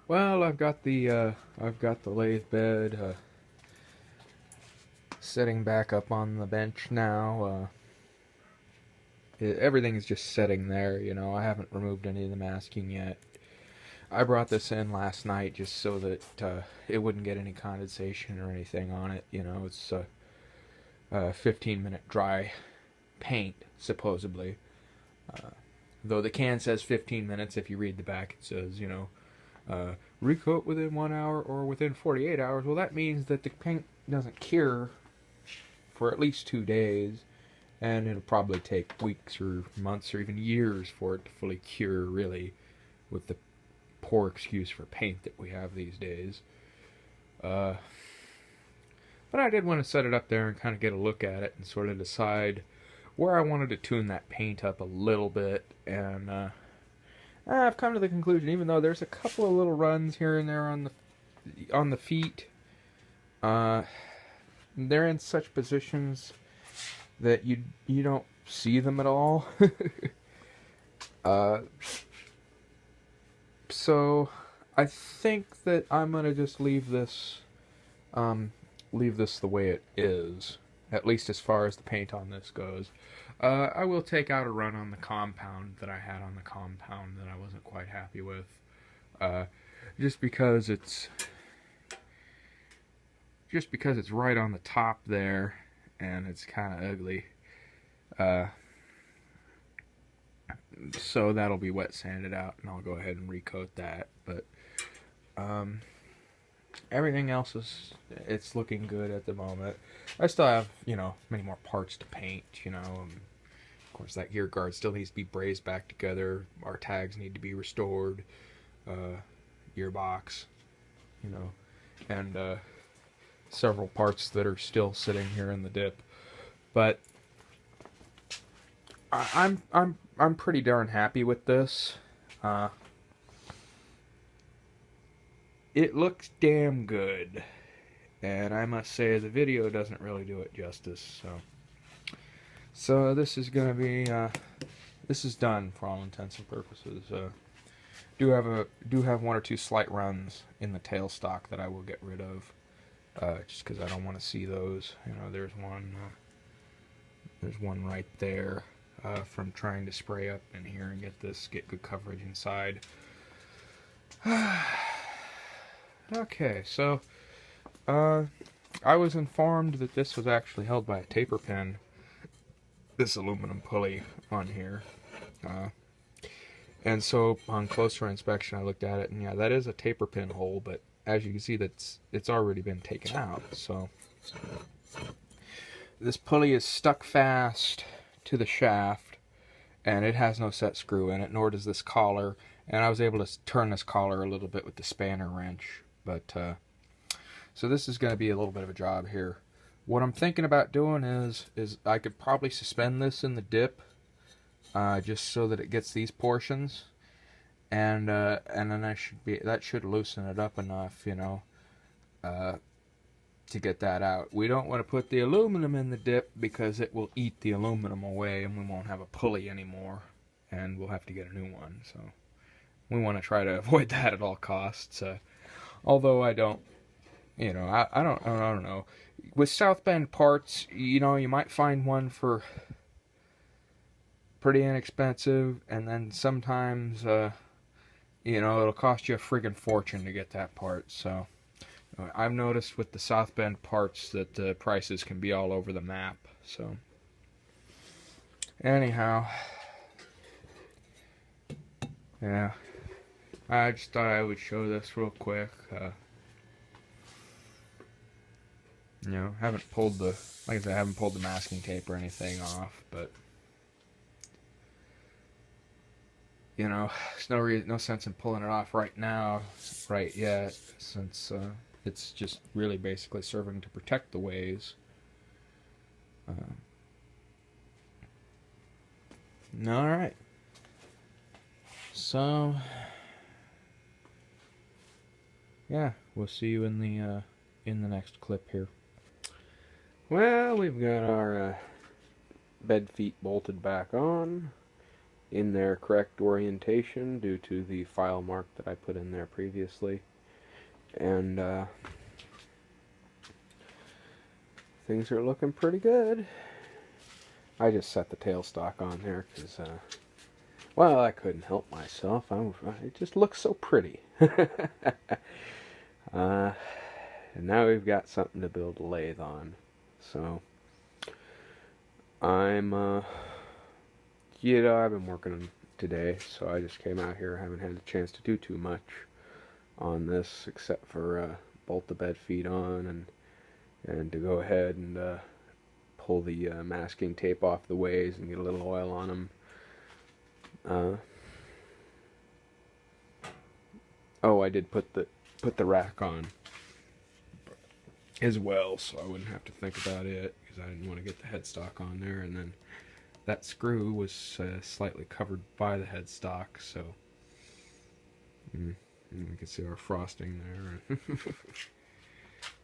Well, I've got the lathe bed sitting back up on the bench now. Everything is just sitting there. I haven't removed any of the masking yet. I brought this in last night just so that it wouldn't get any condensation or anything on it. It's a 15-minute dry paint supposedly. Though the can says 15 minutes, if you read the back, it says recoat within 1 hour or within 48 hours. Well, that means that the paint doesn't cure for at least 2 days, and it'll probably take weeks or months or even years for it to fully cure, really, with the poor excuse for paint that we have these days. But I did want to set it up there and kind of get a look at it and sort of decide where I wanted to tune that paint up a little bit, and I've come to the conclusion, even though there's a couple of little runs here and there on the feet, they're in such positions that you don't see them at all. So I think that I'm gonna just leave this the way it is, at least as far as the paint on this goes. I will take out a run on the compound that I had on the compound that I wasn't quite happy with, just because it's right on the top there, and it's kind of ugly. So that'll be wet sanded out, and I'll go ahead and recoat that. But everything else it's looking good at the moment. I still have many more parts to paint. Of course, that gear guard still needs to be brazed back together. Our tags need to be restored. Gearbox, and several parts that are still sitting here in the dip. But I'm pretty darn happy with this. It looks damn good, and I must say the video doesn't really do it justice. So this is gonna be this is done for all intents and purposes. Do have one or two slight runs in the tailstock that I will get rid of, just because I don't want to see those. There's one right there from trying to spray up in here and get good coverage inside. Okay, so I was informed that this was actually held by a taper pin, this aluminum pulley on here. And so on closer inspection I looked at it, and yeah, that is a taper pin hole, but as you can see, it's already been taken out. So this pulley is stuck fast to the shaft, and it has no set screw in it, nor does this collar. And I was able to turn this collar a little bit with the spanner wrench. But so this is going to be a little bit of a job here. What I'm thinking about doing is I could probably suspend this in the dip, just so that it gets these portions, and then that should loosen it up enough, to get that out. We don't want to put the aluminum in the dip because it will eat the aluminum away, and we won't have a pulley anymore, and we'll have to get a new one. So we want to try to avoid that at all costs. Although I don't, I don't know. With South Bend parts, you might find one for pretty inexpensive, and then sometimes, it'll cost you a friggin' fortune to get that part. So I've noticed with the South Bend parts that the prices can be all over the map. So anyhow, yeah, I just thought I would show this real quick. Haven't pulled I haven't pulled the masking tape or anything off, but there's no sense in pulling it off right yet, since it's just really basically serving to protect the ways. All right. So yeah, we'll see you in the next clip here. Well, we've got our bed feet bolted back on, in their correct orientation due to the file mark that I put in there previously. And things are looking pretty good. I just set the tailstock on there because, well, I couldn't help myself. It just looks so pretty. And now we've got something to build a lathe on. So, I've been working on today, so I just came out here. I haven't had a chance to do too much on this except for bolt the bed feet on and to go ahead and pull the masking tape off the ways and get a little oil on them. Oh, I did put the rack on as well, so I wouldn't have to think about it because I didn't want to get the headstock on there, and then that screw was slightly covered by the headstock, so you can see our frosting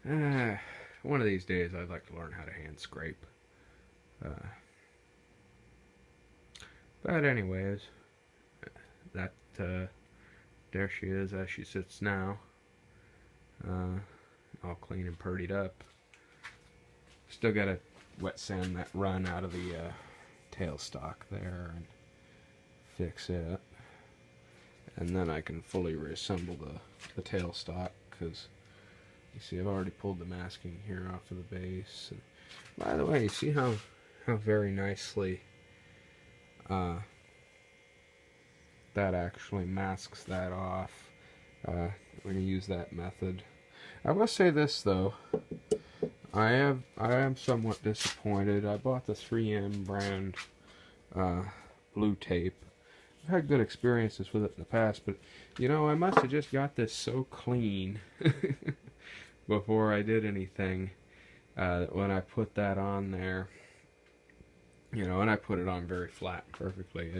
there. One of these days I'd like to learn how to hand scrape. But anyways, that there she is as she sits now, all clean and purdied up. Still gotta wet sand that run out of the tailstock there and fix it, and then I can fully reassemble the tailstock, because you see I've already pulled the masking here off of the base. And by the way, you see how very nicely that actually masks that off when you use that method. I will say this though, I am somewhat disappointed. I bought the 3M brand blue tape. I've had good experiences with it in the past, but you know, I must have just got this so clean before I did anything when I put that on there. You know, and I put it on very flat perfectly.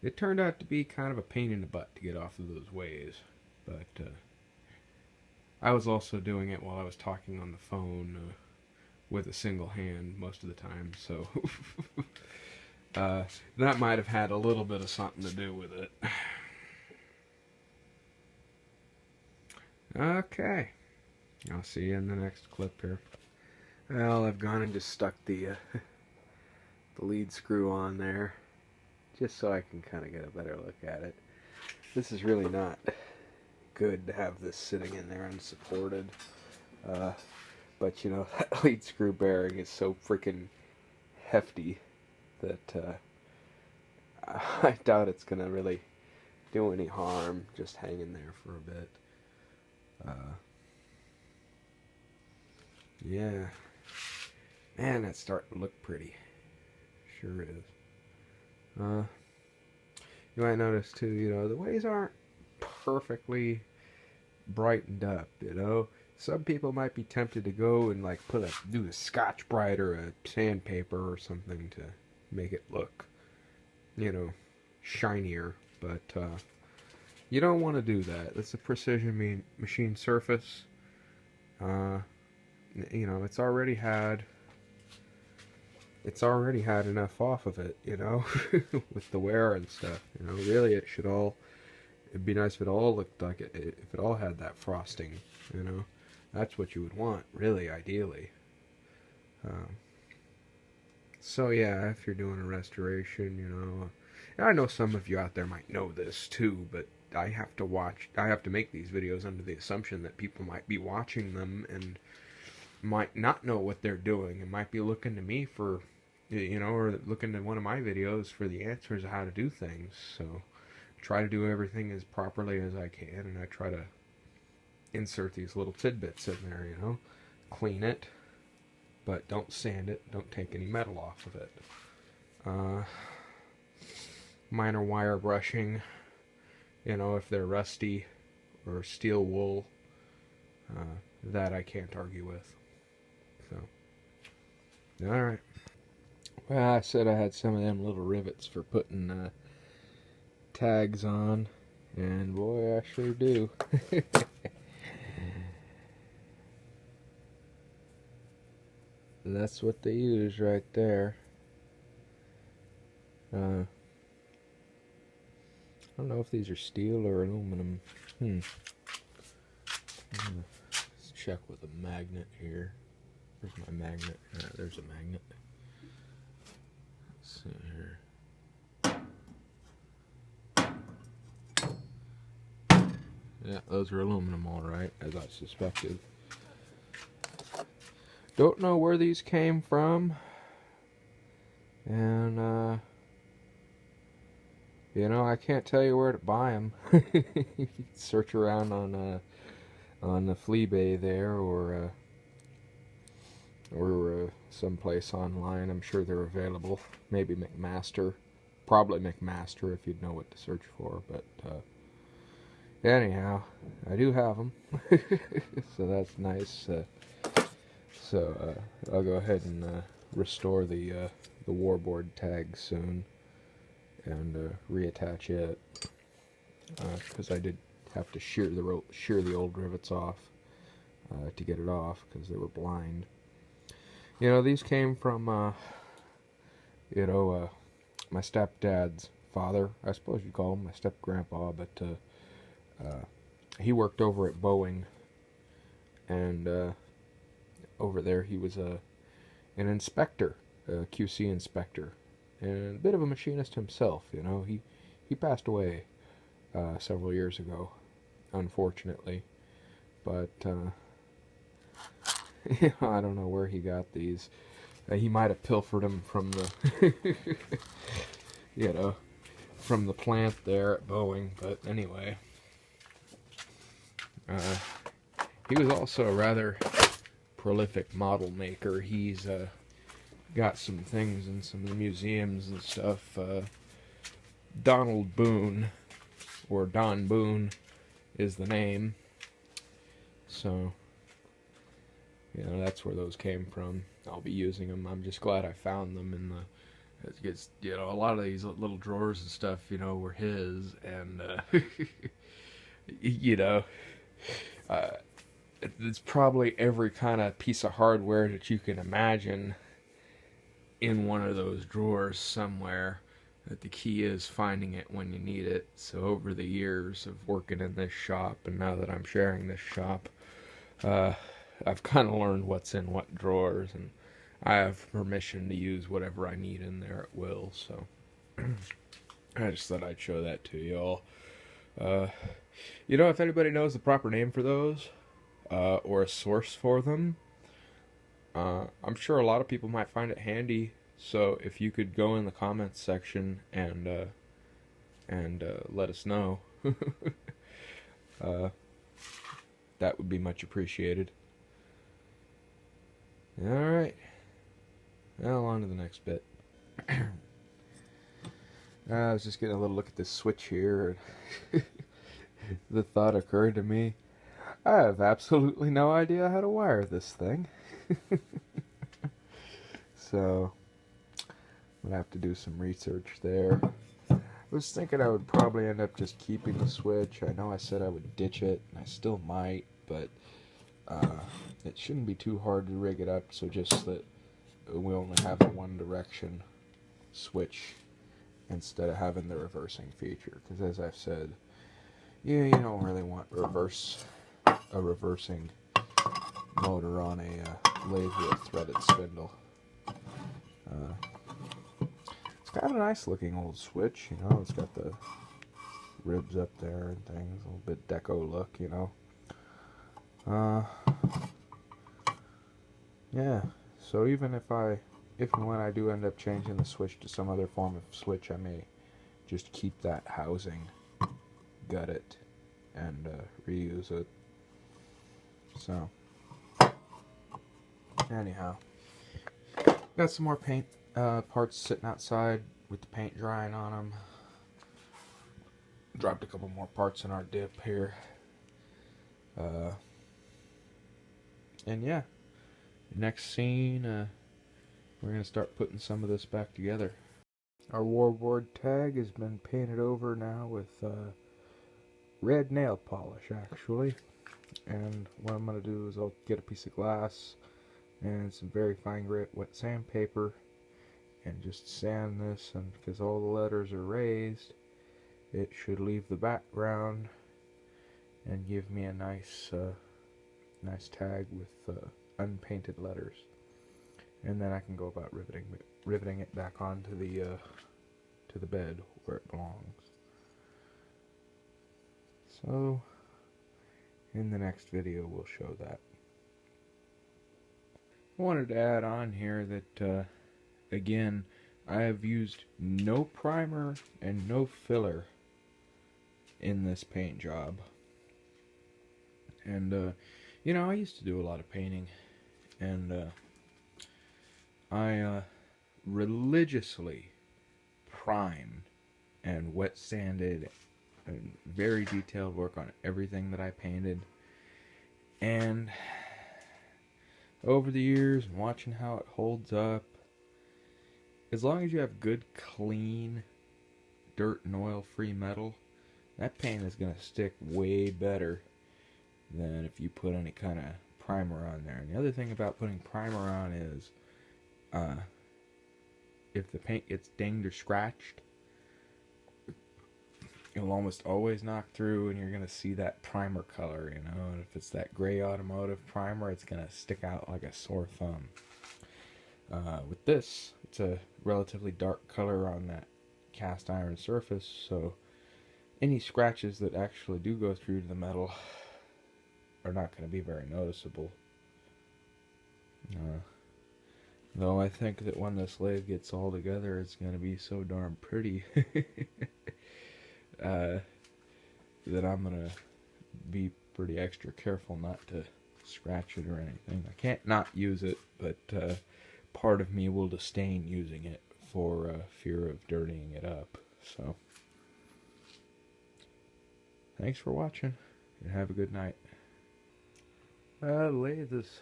It turned out to be kind of a pain in the butt to get off of those ways, but I was also doing it while I was talking on the phone with a single hand most of the time, so that might have had a little bit of something to do with it. Okay, I'll see you in the next clip here. Well, I've gone and just stuck the lead screw on there, just so I can kind of get a better look at it. This is really not good to have this sitting in there unsupported, but you know, that lead screw bearing is so freaking hefty that I doubt it's gonna really do any harm just hanging there for a bit. Yeah, man, that's starting to look pretty. Sure is. You might notice too, you know, the ways aren't perfectly brightened up, you know. Some people might be tempted to go and like do a Scotch Brite or a sandpaper or something to make it look, you know, shinier, but you don't want to do that. It's a precision machine surface. You know, it's already had enough off of it, you know, with the wear and stuff. You know, really, it'd be nice if it all looked like it, if it all had that frosting, you know. That's what you would want, really, ideally. So yeah, if you're doing a restoration, you know, I know some of you out there might know this too, but I have to make these videos under the assumption that people might be watching them and might not know what they're doing and might be looking to me for, you know, or looking to one of my videos for the answers of how to do things. So I try to do everything as properly as I can, and I try to insert these little tidbits in there, you know. Clean it, but don't sand it, don't take any metal off of it. Minor wire brushing, you know, if they're rusty or steel wool, that I can't argue with. So, alright. Well, I said I had some of them little rivets for putting tags on, and boy, I sure do. That's what they use right there. I don't know if these are steel or aluminum. Let's check with a magnet here. Where's my magnet? There's a magnet. Let's see here. Yeah, those are aluminum, all right, as I suspected. Don't know where these came from, and you know, I can't tell you where to buy them. Search around on the Fleabay there, or someplace online. I'm sure they're available. Maybe McMaster, probably McMaster if you'd know what to search for. But anyhow, I do have them, so that's nice. So I'll go ahead and restore the warboard tag soon and reattach it, because I did have to shear the old rivets off to get it off because they were blind. You know, these came from my stepdad's father, I suppose you'd call him my step-grandpa, but he worked over at Boeing, and over there he was an inspector, a QC inspector, and a bit of a machinist himself. You know, he passed away several years ago, unfortunately, but I don't know where he got these. He might have pilfered them from the from the plant there at Boeing, but anyway, he was also a rather prolific model maker. He's got some things in some of the museums and stuff. Donald Boone, or Don Boone, is the name. So, you know, that's where those came from. I'll be using them. I'm just glad I found them in the... It's, you know, a lot of these little drawers and stuff, you know, were his, and, you know, it's probably every kind of piece of hardware that you can imagine in one of those drawers somewhere. That the key is finding it when you need it. So over the years of working in this shop, and now that I'm sharing this shop, I've kind of learned what's in what drawers, and I have permission to use whatever I need in there at will. So I just thought I'd show that to y'all. You know, if anybody knows the proper name for those, or a source for them, I'm sure a lot of people might find it handy. So if you could go in the comments section and let us know, that would be much appreciated. All right. Now on to the next bit. I was just getting a little look at this switch here, and the thought occurred to me, I have absolutely no idea how to wire this thing. So I'm gonna have to do some research there. I was thinking I would probably end up just keeping the switch. I know I said I would ditch it, and I still might, but it shouldn't be too hard to rig it up so just that we only have a one direction switch instead of having the reversing feature, because as I've said, you don't really want a reversing motor on a lathe with a threaded spindle. It's got a nice looking old switch, you know, it's got the ribs up there and things, a little bit deco look, you know. Yeah, so even if and when I do end up changing the switch to some other form of switch, I may just keep that housing, gut it, and reuse it. So, anyhow, got some more paint parts sitting outside with the paint drying on them. Dropped a couple more parts in our dip here. And yeah, next scene, we're going to start putting some of this back together. Our warboard tag has been painted over now with red nail polish, actually. And what I'm going to do is I'll get a piece of glass and some very fine grit wet sandpaper and just sand this, and because all the letters are raised, it should leave the background and give me a nice nice tag with unpainted letters, and then I can go about riveting it back onto the bed where it belongs. So in the next video we'll show that. I wanted to add on here that again, I have used no primer and no filler in this paint job. And you know, I used to do a lot of painting, and I religiously primed and wet sanded and very detailed work on everything that I painted. And over the years, and watching how it holds up, as long as you have good, clean, dirt and oil free metal, that paint is going to stick way better than if you put any kind of primer on there. And the other thing about putting primer on is if the paint gets dinged or scratched, it'll almost always knock through, and you're going to see that primer color, you know. And if it's that gray automotive primer, it's going to stick out like a sore thumb. With this, it's a relatively dark color on that cast iron surface, so any scratches that actually do go through to the metal are not going to be very noticeable. Though I think that when this lathe gets all together, it's going to be so darn pretty that I'm going to be pretty extra careful not to scratch it or anything. I can't not use it, but part of me will disdain using it for fear of dirtying it up. So, thanks for watching, and have a good night. The lathe is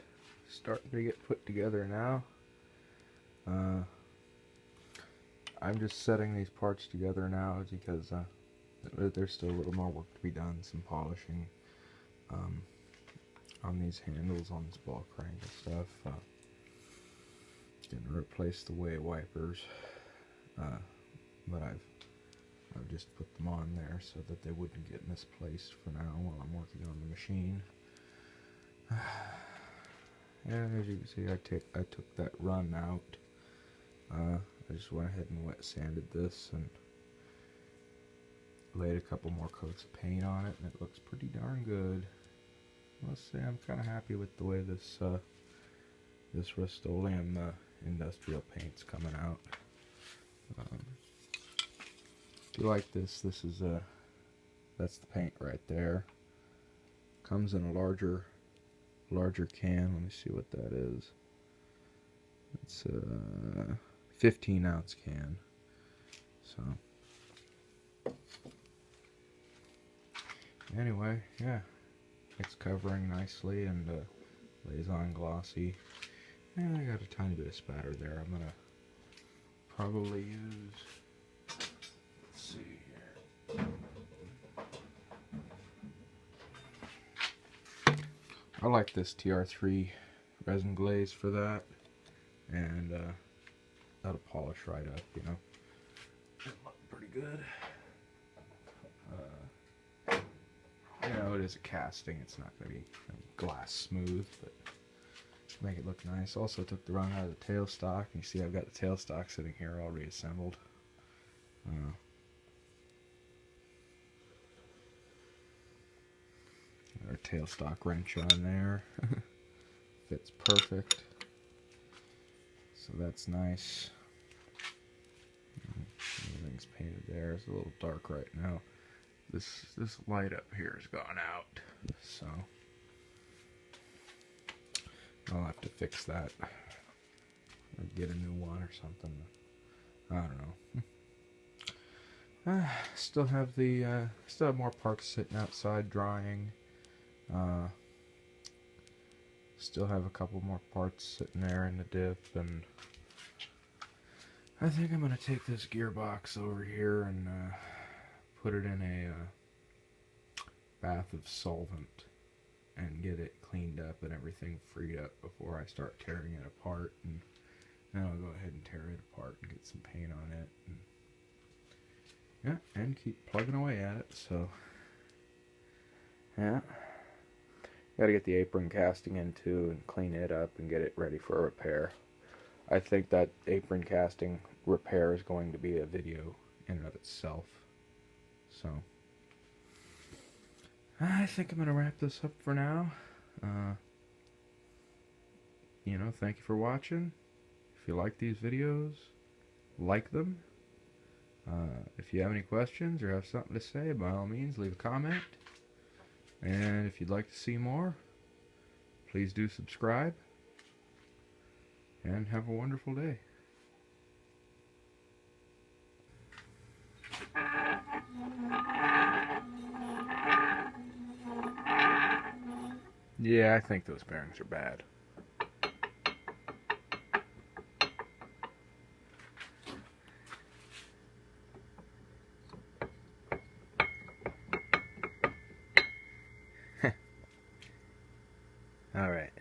starting to get put together now. I'm just setting these parts together now because there's still a little more work to be done, some polishing on these handles, on this ball crank and stuff. Gonna replace the way wipers, but I've just put them on there so that they wouldn't get misplaced for now while I'm working on the machine. And as you can see, I took that run out. I just went ahead and wet sanded this and laid a couple more coats of paint on it, and it looks pretty darn good. Let's say I'm kind of happy with the way this this Rust-Oleum industrial paint's coming out. If you like this, this is that's the paint right there. Comes in a larger can. Let me see what that is. It's a 15-ounce can. So anyway, yeah, it's covering nicely and lays on glossy. And I got a tiny bit of spatter there. I'm gonna probably use, let's see here, I like this TR3 resin glaze for that, and that'll polish right up, you know. It'll look pretty good. You know, it is a casting. It's not going to be glass smooth, but make it look nice. Also took the run out of the tailstock. You see I've got the tailstock sitting here all reassembled. Our tailstock wrench on there. Fits perfect. So that's nice. Everything's painted there. It's a little dark right now. This light up here has gone out, so I'll have to fix that or get a new one or something. I don't know. Still have more parts sitting outside drying. Still have a couple more parts sitting there in the dip, and I think I'm gonna take this gearbox over here and put it in a bath of solvent and get it cleaned up and everything freed up before I start tearing it apart. And then I'll go ahead and tear it apart and get some paint on it. And Yeah, and keep plugging away at it, so yeah. Gotta get the apron casting in too and clean it up and get it ready for a repair. I think that apron casting repair is going to be a video in and of itself. So I think I'm gonna wrap this up for now. Thank you for watching. If you like these videos, like them. If you have any questions or have something to say, by all means, leave a comment. And if you'd like to see more, please do subscribe. And have a wonderful day. Yeah, I think those bearings are bad. All right.